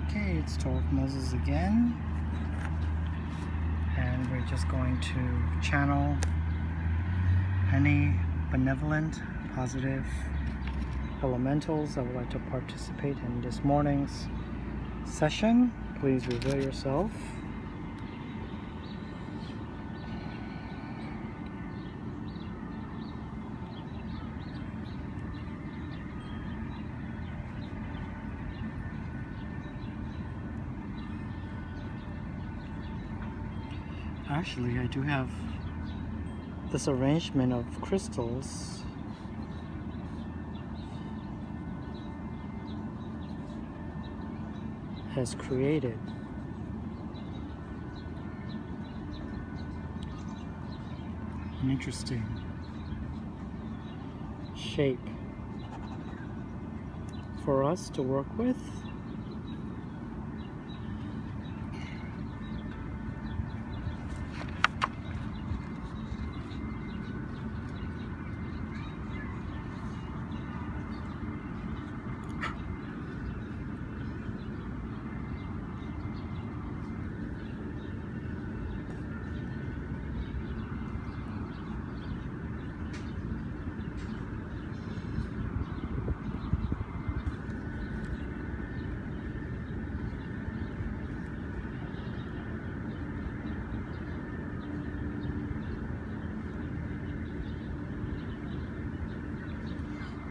Okay, it's Toraph Moses again, and we're just going to channel any benevolent, positive elementals that would like to participate in this morning's session. Please reveal yourself. Actually, I do have this arrangement of crystals has created an interesting shape for us to work with.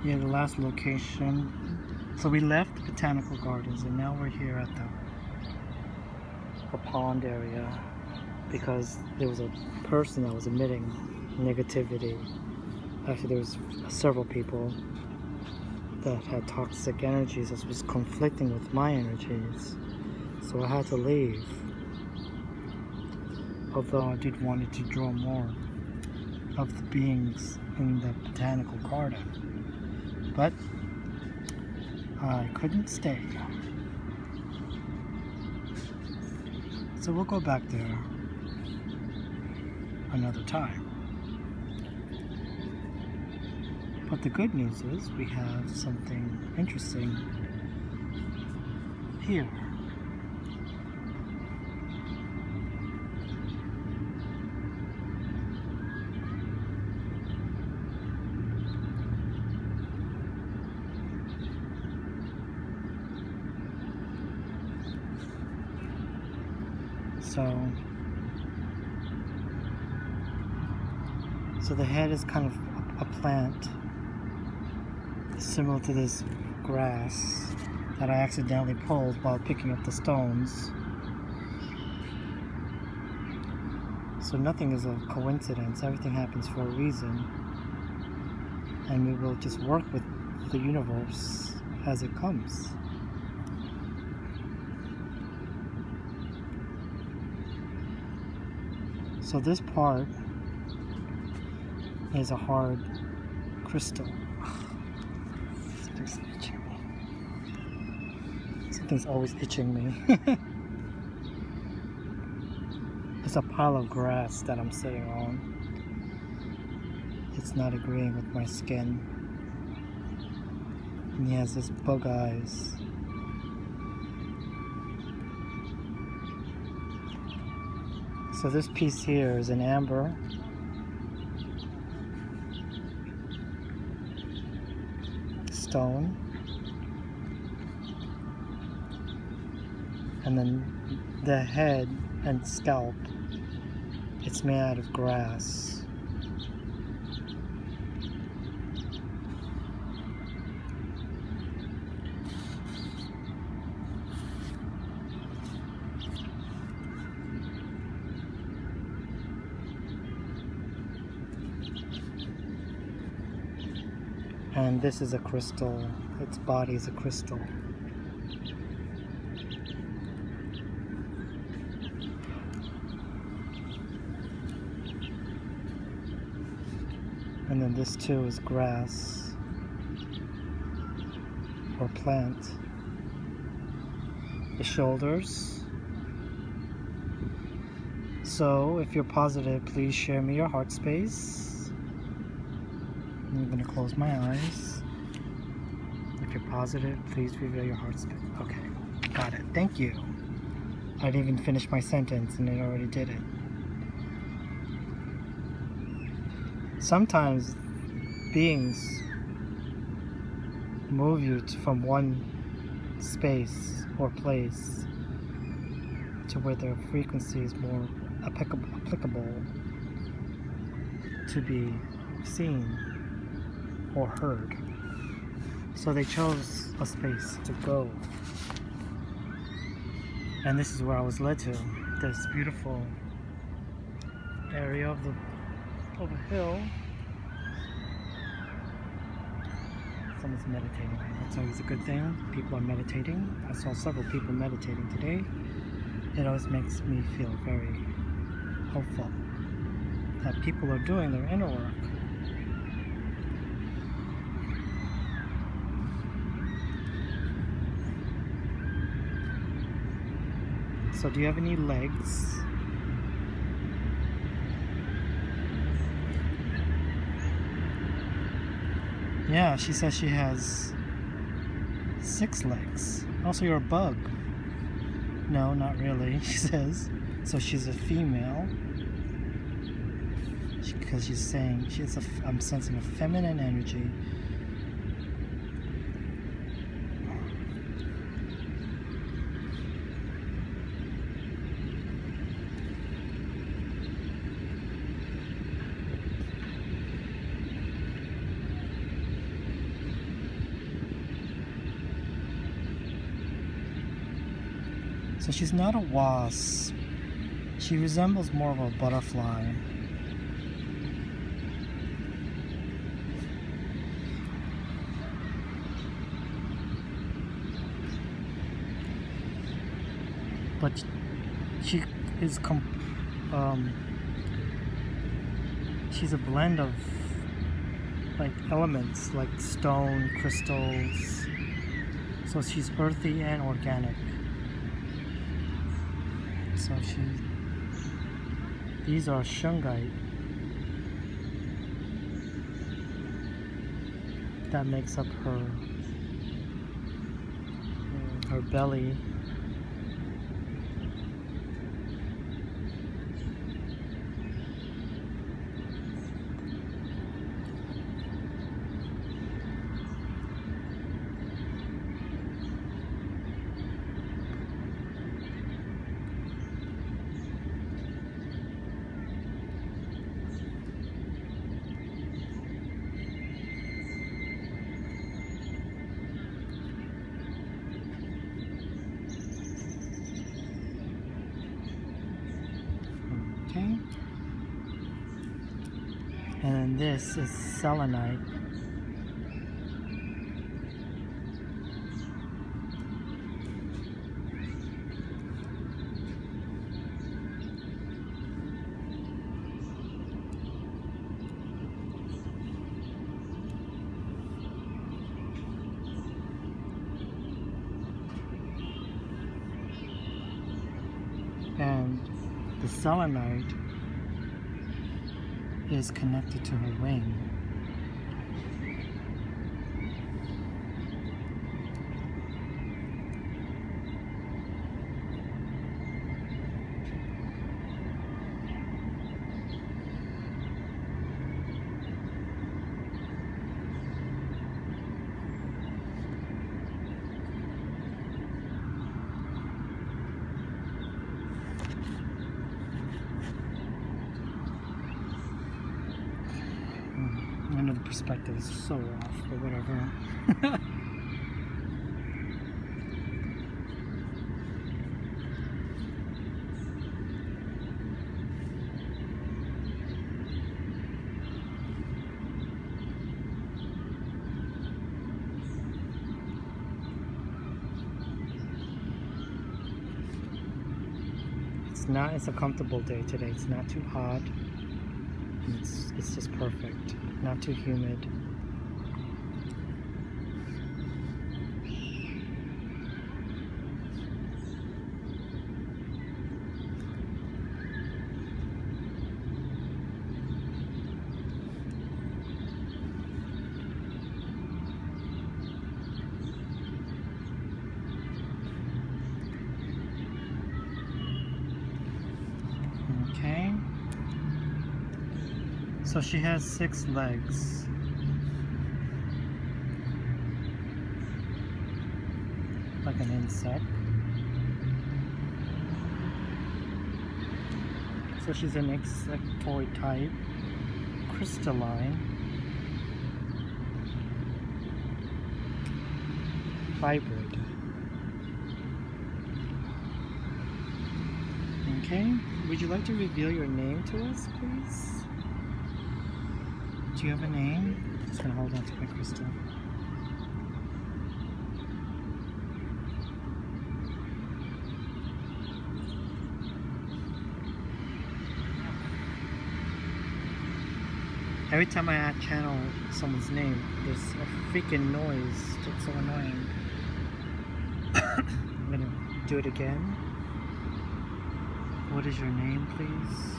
Yeah, the last location. So we left the Botanical Gardens and now we're here at the pond area because there was a person that was emitting negativity. Actually, there was several people that had toxic energies that was conflicting with my energies. So I had to leave. Although I did want to draw more of the beings in the Botanical Garden. But I couldn't stay. So we'll go back there another time. But the good news is we have something interesting here. So the head is kind of a plant similar to this grass that I accidentally pulled while picking up the stones. So nothing is a coincidence, everything happens for a reason, and we will just work with the universe as it comes. So this part is a hard crystal. Something's itching me. Something's always itching me. It's a pile of grass that I'm sitting on. It's not agreeing with my skin. And he has this bug eyes. So this piece here is an amber. Stone. And then the head and scalp, it's made out of grass. And this is a crystal. Its body is a crystal. And then this too is grass or plant. The shoulders. So if you're positive, please share me your heart space. I'm going to close my eyes. If you're positive, please reveal your heart space. Okay, got it. Thank you. I didn't even finish my sentence and it already did it. Sometimes beings move you from one space or place to where their frequency is more applicable to be seen or heard. So they chose a space to go. And this is where I was led to. This beautiful area of a hill. Someone's meditating. That's always a good thing. People are meditating. I saw several people meditating today. It always makes me feel very hopeful that people are doing their inner work. So do you have any legs? Yeah, she says she has 6 legs. Also, you're a bug. No, not really, she says. So she's a female. Because she's saying, I'm sensing a feminine energy. So she's not a wasp. She resembles more of a butterfly. But she is she's a blend of like elements like stone, crystals. So she's earthy and organic. So these are shungite that makes up her belly. Okay. And then this is selenite. And the selenite is connected to her wing. I know the perspective is so off, but whatever. It's a comfortable day today. It's not too hot. It's just perfect. Not too humid. So she has 6 legs. Like an insect. So she's an insectoid type, crystalline, hybrid. Okay, would you like to reveal your name to us, please? Do you have a name? I'm just gonna hold on to my crystal. Every time I channel someone's name, there's a freaking noise. It's so annoying. I'm gonna do it again. What is your name, please?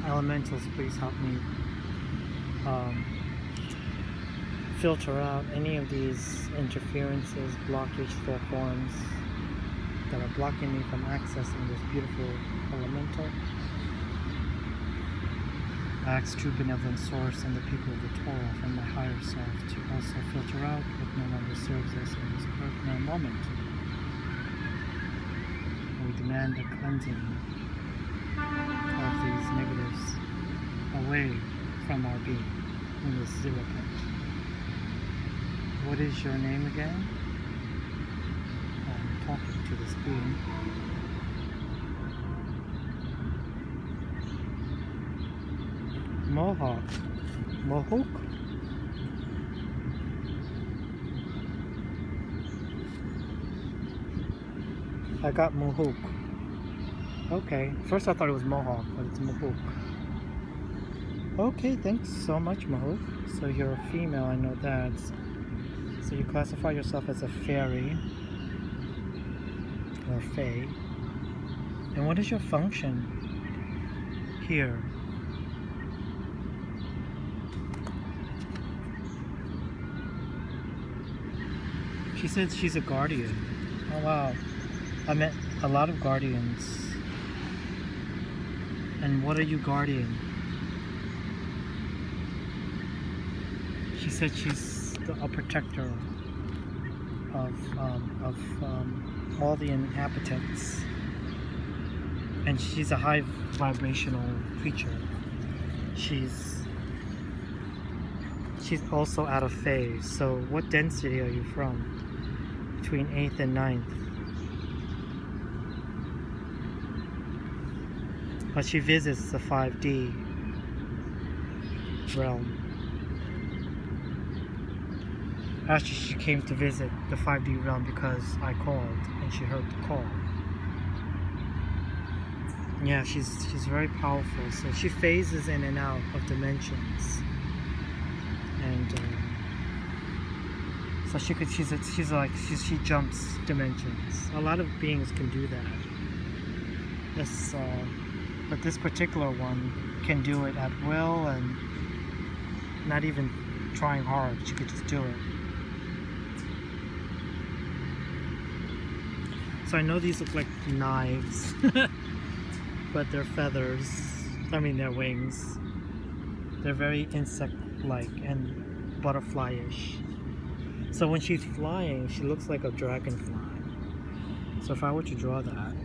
Elementals, please help me filter out any of these interferences, blockage, forms that are blocking me from accessing this beautiful elemental. I ask true benevolent source and the people of the Toraph and my higher self to also filter out what no longer serves us in this current moment. And we demand a cleansing of these negatives away from our being in this 0 point. What is your name again? I'm talking to this being. Mohawk. Mohawk? I got Mohawk. Okay, first I thought it was Mohawk, but it's Mohawk. Okay, thanks so much, Mohawk. So you're a female, I know that. So you classify yourself as a fairy or fae. And what is your function here? She said she's a guardian. Oh wow. I met a lot of guardians. And what are you guarding? She said she's a protector of all the inhabitants. And she's a high vibrational creature. She's also out of phase. So what density are you from? Between 8th and 9th. But she visits the 5D realm. Actually, she came to visit the 5D realm because I called and she heard the call. Yeah, she's very powerful. So she phases in and out of dimensions, and so she jumps dimensions. A lot of beings can do that. But this particular one can do it at will and not even trying hard. She could just do it. So I know these look like knives, but they're feathers. I mean, they're wings. They're very insect-like and butterfly-ish. So when she's flying, she looks like a dragonfly. So if I were to draw that,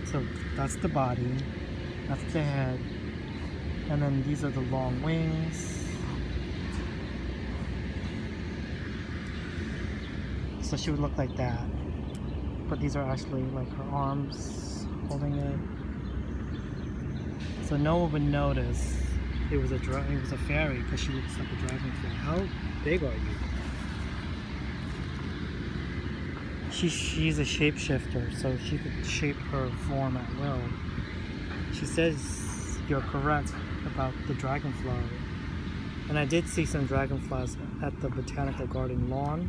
so that's the body, that's the head, and then these are the long wings. So she would look like that, but these are actually like her arms holding it. So no one would notice it was a fairy because she looks like a dragonfly. How big are you? She's a shapeshifter, so she could shape her form at will. She says you're correct about the dragonfly. And I did see some dragonflies at the Botanical Garden lawn,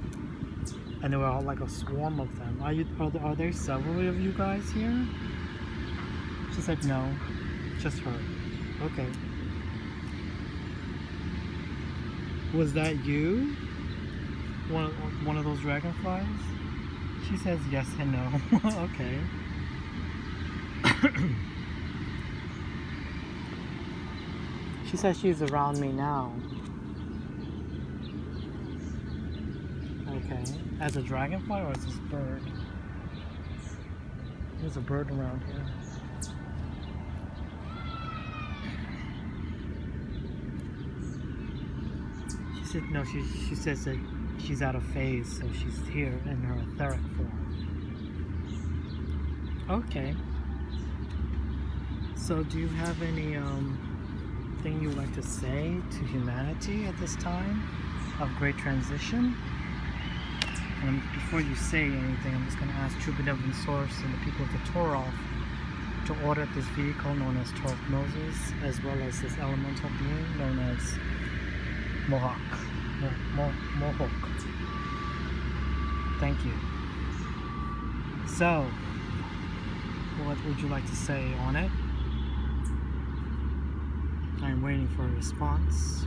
and there were all like a swarm of them. Are there several of you guys here? She said no, just her. Okay. Was that you? One of those dragonflies? She says yes and no. Okay. She says she's around me now. Okay. As a dragonfly or as this bird? There's a bird around here. She said no, she says that she's out of phase, so she's here in her etheric form. Okay. So do you have any thing you would like to say to humanity at this time of great transition? And before you say anything, I'm just going to ask True Benevolent Source and the people of the Toraph to order this vehicle known as Toraph Moses, as well as this elemental being known as Mohawk. Mohawk. Thank you. So, what would you like to say on it? I'm waiting for a response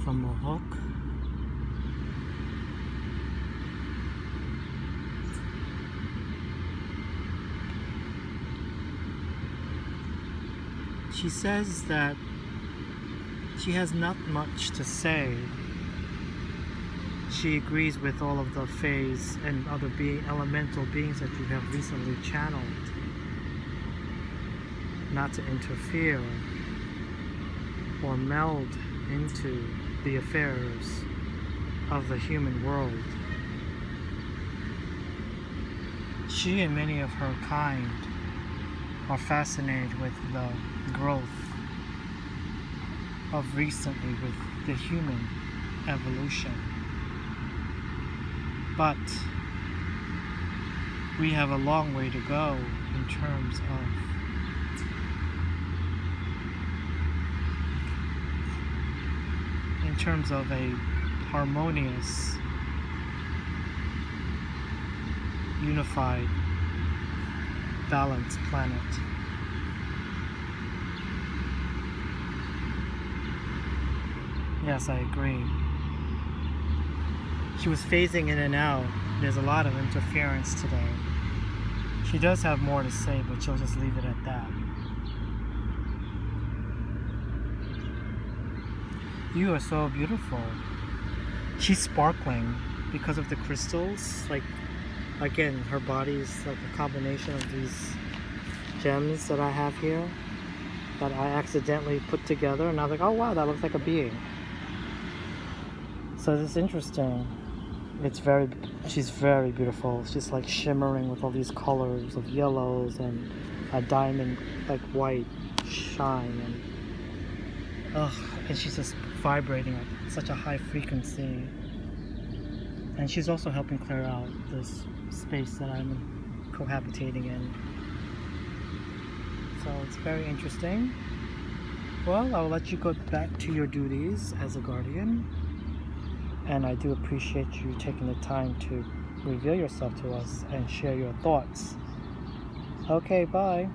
from Mohawk. She says that she has not much to say. She agrees with all of the phase and other elemental beings that you have recently channeled, not to interfere or meld into the affairs of the human world. She and many of her kind are fascinated with the growth of recently with the human evolution. But we have a long way to go in terms of a harmonious, unified, balanced planet. Yes, I agree. She was phasing in and out. There's a lot of interference today. She does have more to say, but she'll just leave it at that. You are so beautiful. She's sparkling because of the crystals. Like, again, her body is like a combination of these gems that I have here that I accidentally put together, and I was like, oh wow, that looks like a being. So it's interesting. She's very beautiful. She's like shimmering with all these colors of yellows and a diamond like white shine, and she's just vibrating at such a high frequency. And she's also helping clear out this space that I'm cohabitating in. So it's very interesting. Well, I'll let you go back to your duties as a guardian. And I do appreciate you taking the time to reveal yourself to us and share your thoughts. Okay, bye.